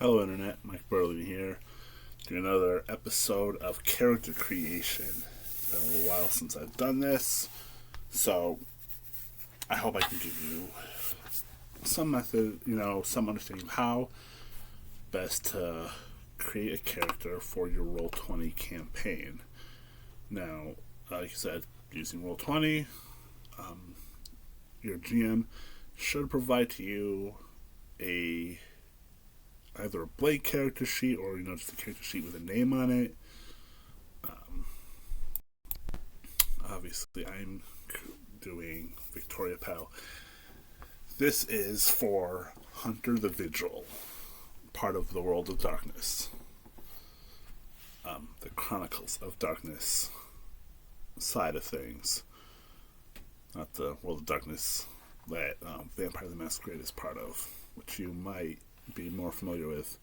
Hello, Internet. Mike Burley here, doing another episode of character creation. It's been a little while since I've done this, so I hope I can give you some method, some understanding of how best to create a character for your Roll20 campaign. Now, like I said, using Roll20, your GM should provide to you either a blank character sheet or just a character sheet with a name on it. Obviously, I'm doing Victoria Pell. This is for Hunter The Vigil, part of the World of Darkness, the Chronicles of Darkness side of things, not the World of Darkness that Vampire the Masquerade is part of, which you might be more familiar with.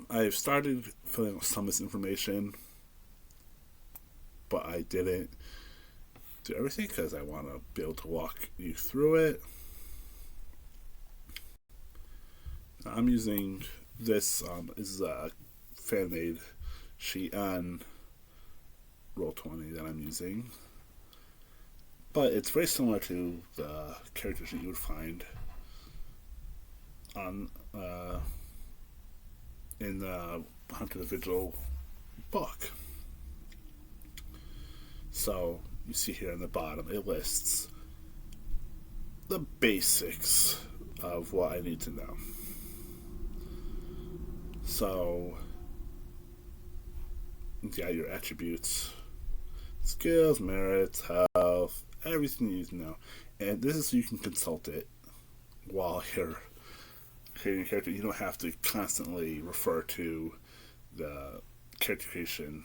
I've started filling out some of this information, but I didn't do everything because I want to be able to walk you through it. I'm using this is a fan-made sheet on Roll20 that I'm using, but it's very similar to the character sheet you would find on in the Hunter the Vigil book. So you see here on the bottom, it lists the basics of what I need to know. So you got your attributes, skills, merits, health, everything you need to know. And this is so you can consult it while you're creating a character. You don't have to constantly refer to the character creation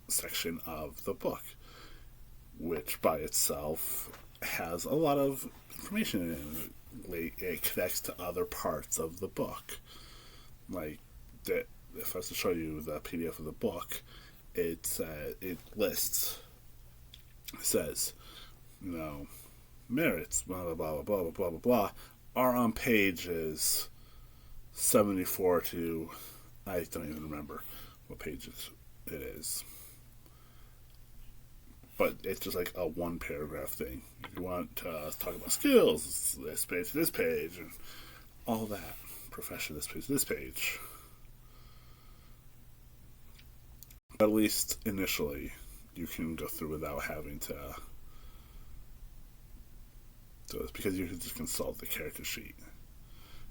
section of the book, which by itself has a lot of information in it. It connects to other parts of the book. Like, that, if I was to show you the PDF of the book, it lists, it says, merits, blah, blah, blah, blah, blah, blah, blah, blah, are on pages 74 to, I don't even remember what page it is. But it's just like a one paragraph thing. If you want to talk about skills, this page to this page, and all that. Profession, this page to this page. At least initially, you can go through without having to do this, because you can just consult the character sheet.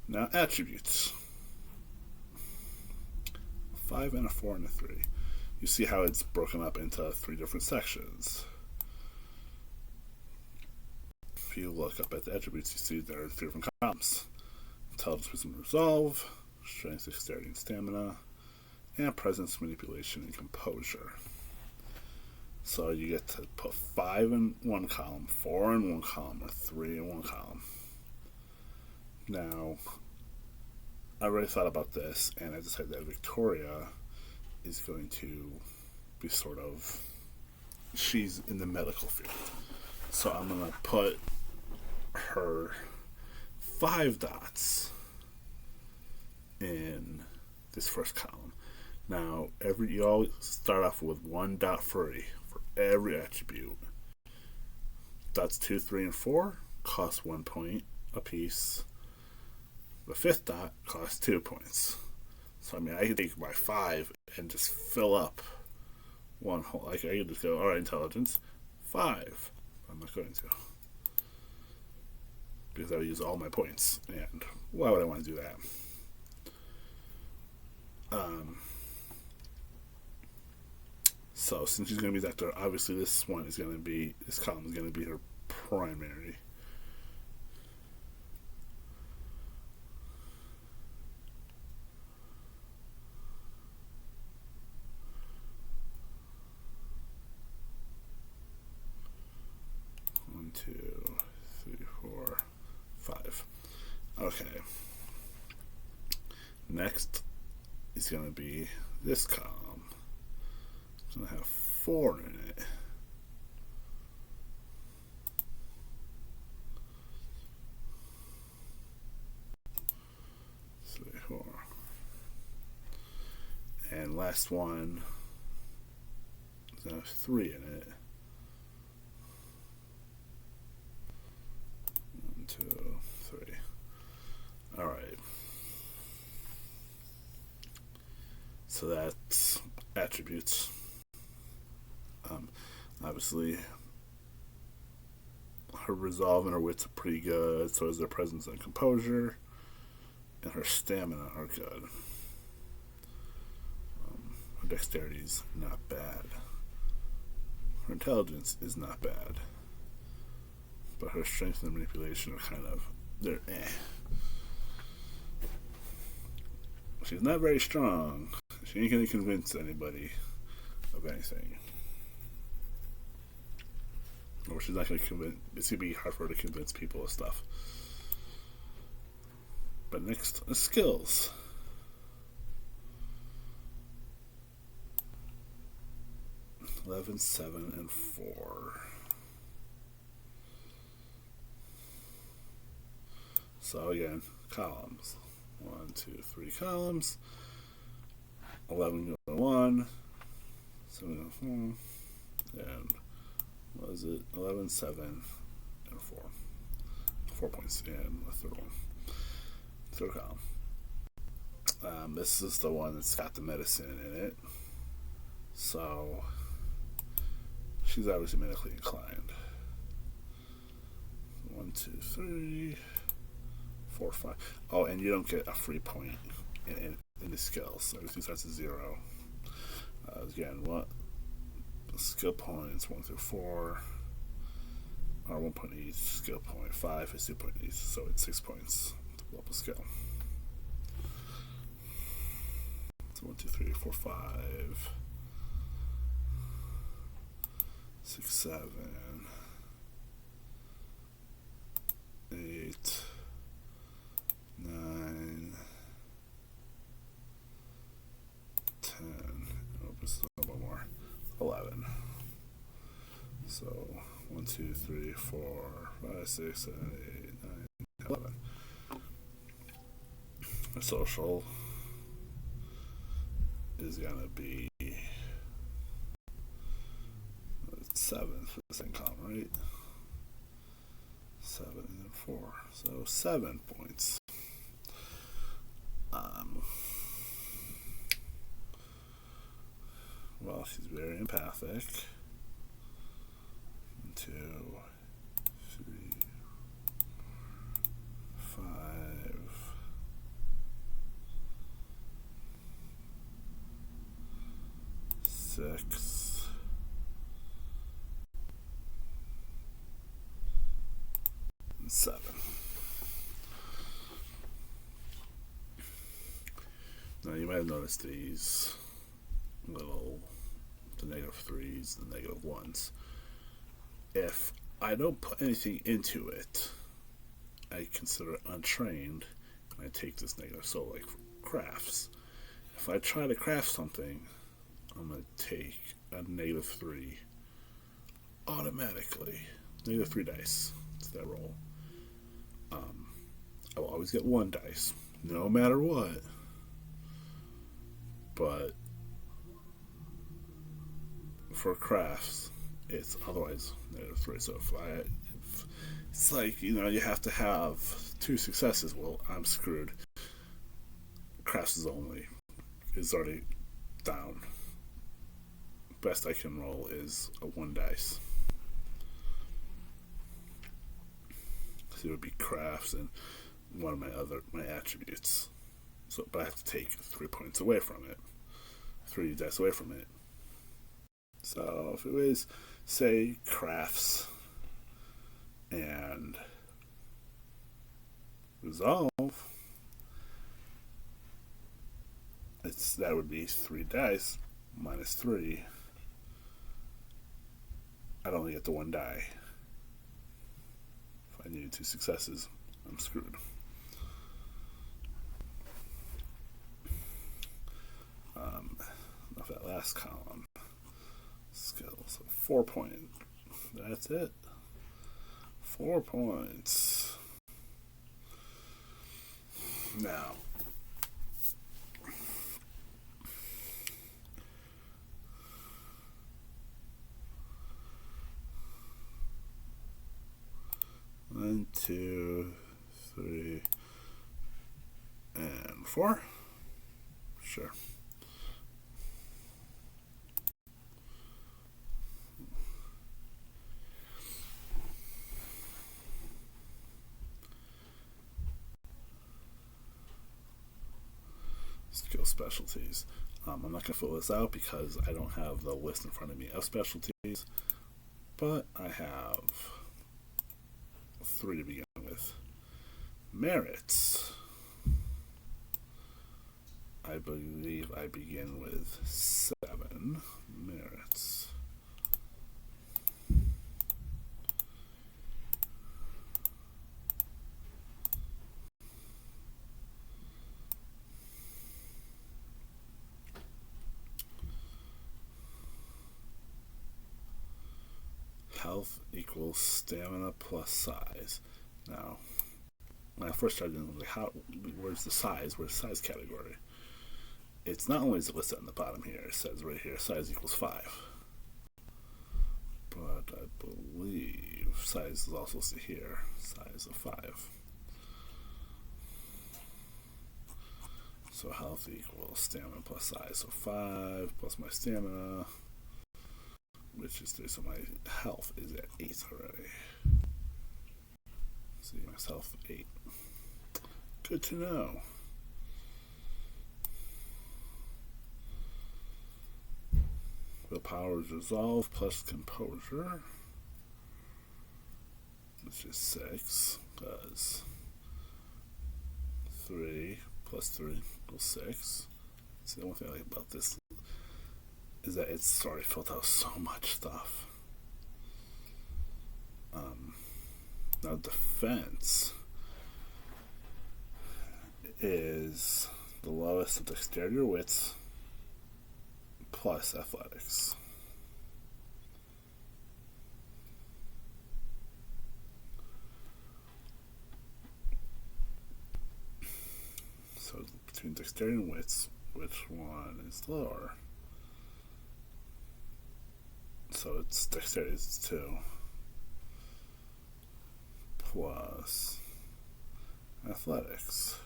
Now, attributes. A 5 and a 4 and a 3. You see how it's broken up into 3 different sections. If you look up at the attributes, you see there are 3 different columns. Intelligence, wisdom, and resolve, strength, dexterity, and stamina, and presence, manipulation, and composure. So you get to put 5 in one column, 4 in one column, or 3 in one column. Now, I already thought about this, and I decided that Victoria is going to be she's in the medical field. So I'm going to put her 5 dots in this first column. Now, you always start off with 1 dot free for every attribute. Dots 2, 3, and 4 cost 1 point apiece. The 5th dot costs 2 points. So, I can take my 5 and just fill up one whole. Like, I can just go, alright, intelligence, 5. I'm not going to, because I would use all my points. And why would I want to do that? So, since she's going to be doctor, obviously this column is going to be her primary. One, 2, 3, 4, 5. Okay. Next is going to be this column. It's going to have 4 in it. last one is going to have 3 in it. 1, 2, 3. Alright. So that's attributes. Obviously, her resolve and her wits are pretty good. So is her presence and composure. And her stamina are good. Her dexterity is not bad. Her intelligence is not bad. But her strength and manipulation are kind of, they're eh. She's not very strong. She ain't gonna convince anybody of anything. Or she's not gonna convince, it's gonna be hard for her to convince people of stuff. But next, skills. $11, $7, and $4. So again, columns. 1, 2, 3 columns. 11 go to 1. 7 go to 4. And what was it? 11, 7, and 4. 4 points in the third one. Third column. This is the one that's got the medicine in it. So she's obviously medically inclined. 1, 2, 3, 4, 5. Oh, and you don't get a free point in the skills. So everything starts at 0. Again, what skill points 1 through 4 are 1 point each. Skill point 5 is 2 points each. So it's 6 points to blow up a skill. So 1, 2, 3, 4, 5, 6, 7, 8, 9, 10. Oh, this is a little more. 11. So 1, 2, 3, 4, 5, 6, 7, 8, 9, 11. Our social is gonna be 7 for the same column, right? 7 and 4. So 7 points. Well, she's very empathic. 1, 2, 3, 5, 6, 7. Now you might have noticed these little, the -3s, the -1s. If I don't put anything into it, I consider it untrained, and I take this negative. So like crafts, if I try to craft something, I'm going to take a -3 automatically. -3 dice to that roll. I will always get 1 dice, no matter what. But for crafts, it's otherwise -3. So if it's like, you have to have 2 successes. Well, I'm screwed. Crafts is already down. Best I can roll is a 1 dice. So it would be crafts and one of my attributes. So, but I have to take 3 points away from it. 3 dice away from it. So if it was, say, crafts and resolve, that would be 3 dice minus 3. I'd only get the 1 die. If I needed 2 successes, I'm screwed. Of that last column, skills, 4 points. That's it. 4 points. Now, 4? Sure. Skill specialties. I'm not going to fill this out because I don't have the list in front of me of specialties, but I have 3 to begin with. Merits. I believe I begin with 7 merits. Health equals stamina plus size. Now, when I first started, I was like, where's the size? Where's the size category? It's not only is it listed on the bottom here, it says right here, size equals 5. But I believe size is also listed here, size of 5. So health equals stamina plus size. So 5 plus my stamina, which is 3. So my health is at 8 already. See, my health 8. Good to know. Willpower is resolve plus composure, which is 6, because 3 plus 3 equals 6. See, the one thing I like about this is that it's already filled out so much stuff. Now defense is the lowest of dexterity or wits plus athletics. So between dexterity and wits, which one is lower? So it's dexterity is 2 plus athletics,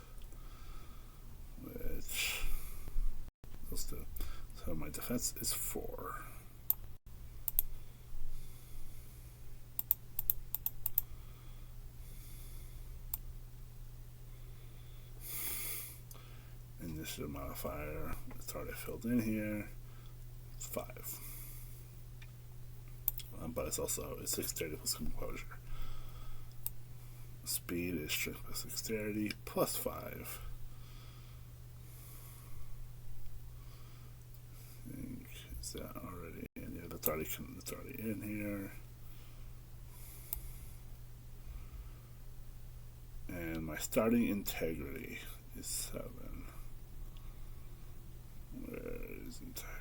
which let's do. So my defense is 4. Initiative modifier, it's already filled in here. It's 5. But it's also it's dexterity plus composure. Speed is strength plus dexterity plus 5. Is that already in? Yeah, that's already in here. And my starting integrity is 7. Where is integrity?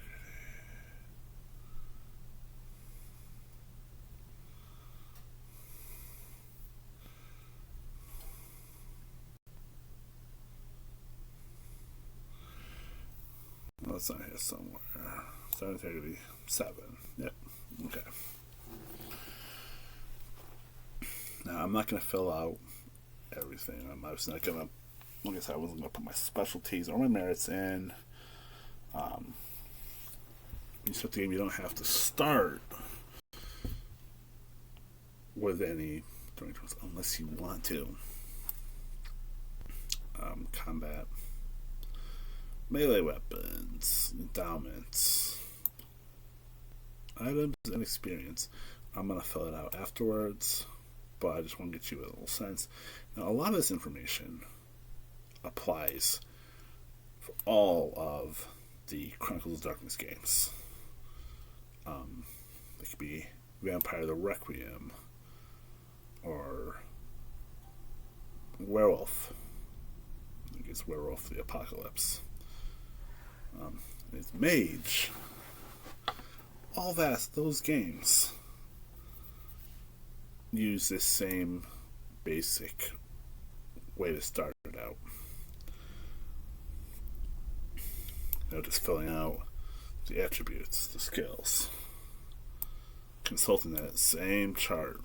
Well, it's not here somewhere. Starting integrity 7. Yep. Okay. Now I'm not going to fill out everything. I'm obviously not going to. Like I said, I wasn't going to put my specialties or my merits in. When you start the game, you don't have to start with any unless you want to. Combat, melee weapons, endowments, items, and experience. I'm going to fill it out afterwards, but I just want to get you a little sense. Now, a lot of this information applies for all of the Chronicles of Darkness games. It could be Vampire the Requiem or Werewolf. I think it's Werewolf the Apocalypse. It's Mage. All those games use this same basic way to start it out. Just filling out the attributes, the skills, consulting that same chart.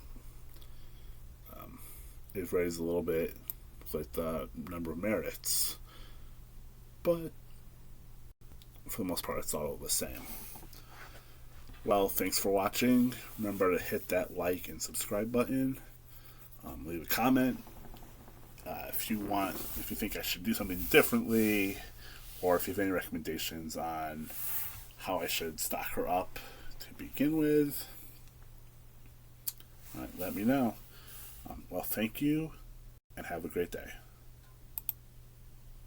It varies a little bit, like the number of merits, but for the most part, it's all the same. Well, thanks for watching. Remember to hit that like and subscribe button. Leave a comment. If you think I should do something differently, or if you have any recommendations on how I should stock her up to begin with, let me know. Well, thank you, and have a great day.